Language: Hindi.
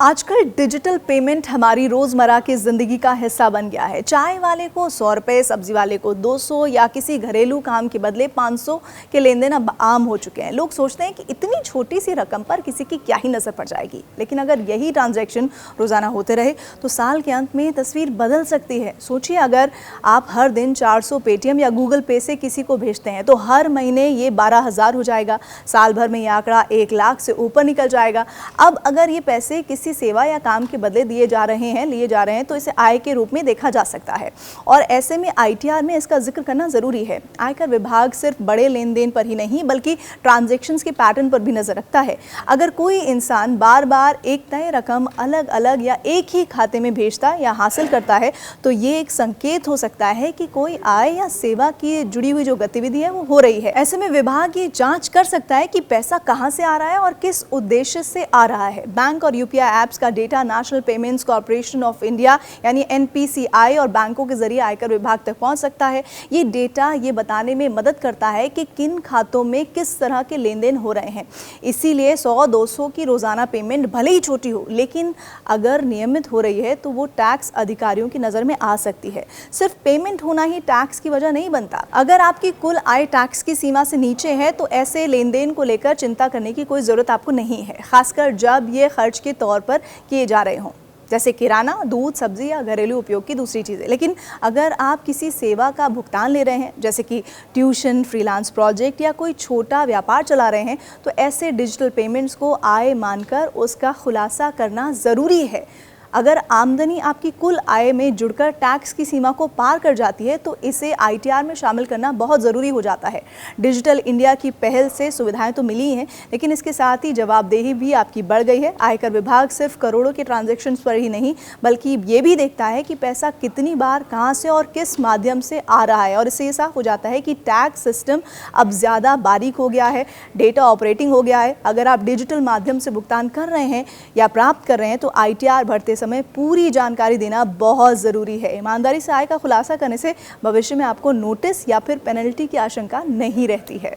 आजकल डिजिटल पेमेंट हमारी रोज़मर्रा की ज़िंदगी का हिस्सा बन गया है। चाय वाले को 100 रुपये, सब्जी वाले को 200 या किसी घरेलू काम के बदले 500 के लेन देन अब आम हो चुके हैं। लोग सोचते हैं कि इतनी छोटी सी रकम पर किसी की क्या ही नज़र पड़ जाएगी, लेकिन अगर यही ट्रांजैक्शन रोज़ाना होते रहे तो साल के अंत में तस्वीर बदल सकती है। सोचिए, अगर आप हर दिन 400 पेटीएम या गूगल पे से किसी को भेजते हैं तो हर महीने ये 12,000 हो जाएगा। साल भर में ये आंकड़ा 1 लाख से ऊपर निकल जाएगा। अब अगर ये पैसे किसी सेवा या काम के बदले लिए जा रहे हैं तो इसे आय के रूप में देखा जा सकता है और ऐसे में आईटीआर में इसका जिक्र करना जरूरी है। आयकर विभाग सिर्फ बड़े लेन देन पर ही नहीं बल्कि ट्रांजैक्शंस के पैटर्न पर भी नजर रखता है। अगर कोई इंसान बार बार एक तय रकम अलग अलग या एक ही खाते में भेजता या हासिल करता है तो ये एक संकेत हो सकता है कि कोई आय या सेवा की जुड़ी हुई जो गतिविधि है वो हो रही है। ऐसे में विभाग ये जांच कर सकता है कि पैसा कहां से आ रहा है और किस उद्देश्य से आ रहा है। बैंक और यूपीआई ऐप्स का data national payments corporation of India यानी एनपीसीआई और बैंकों के जरिए आयकर विभाग तक पहुंच सकता है। ये डेटा ये बताने में मदद करता है कि किन खातों में किस तरह के लेन देन हो रहे हैं। इसीलिए 100-200 की रोजाना पेमेंट भले ही छोटी हो, लेकिन अगर नियमित हो रही है तो वो टैक्स अधिकारियों की नजर में आ सकती है। सिर्फ पेमेंट होना ही टैक्स की वजह नहीं बनता। अगर आपकी कुल आय टैक्स की सीमा से नीचे है तो ऐसे लेन देन को लेकर चिंता करने की कोई जरूरत आपको नहीं है, खासकर जब ये खर्च के तौर पर किए जा रहे हों, जैसे किराना, दूध, सब्जी या घरेलू उपयोग की दूसरी चीज़ें। लेकिन अगर आप किसी सेवा का भुगतान ले रहे हैं, जैसे कि ट्यूशन, फ्रीलांस प्रोजेक्ट या कोई छोटा व्यापार चला रहे हैं, तो ऐसे डिजिटल पेमेंट्स को आय मानकर उसका खुलासा करना ज़रूरी है। अगर आमदनी आपकी कुल आय में जुड़कर टैक्स की सीमा को पार कर जाती है तो इसे आईटीआर में शामिल करना बहुत ज़रूरी हो जाता है। डिजिटल इंडिया की पहल से सुविधाएं तो मिली हैं, लेकिन इसके साथ ही जवाबदेही भी आपकी बढ़ गई है। आयकर विभाग सिर्फ करोड़ों के ट्रांजैक्शंस पर ही नहीं बल्कि ये भी देखता है कि पैसा कितनी बार, कहाँ से और किस माध्यम से आ रहा है, और इससे ये साफ हो जाता है कि टैक्स सिस्टम अब ज़्यादा बारीक हो गया है, डेटा ऑपरेटिंग हो गया है। अगर आप डिजिटल माध्यम से भुगतान कर रहे हैं या प्राप्त कर रहे हैं तो आईटीआर भरते समय पूरी जानकारी देना बहुत ज़रूरी है। ईमानदारी से आय का खुलासा करने से भविष्य में आपको नोटिस या फिर पेनल्टी की आशंका नहीं रहती है।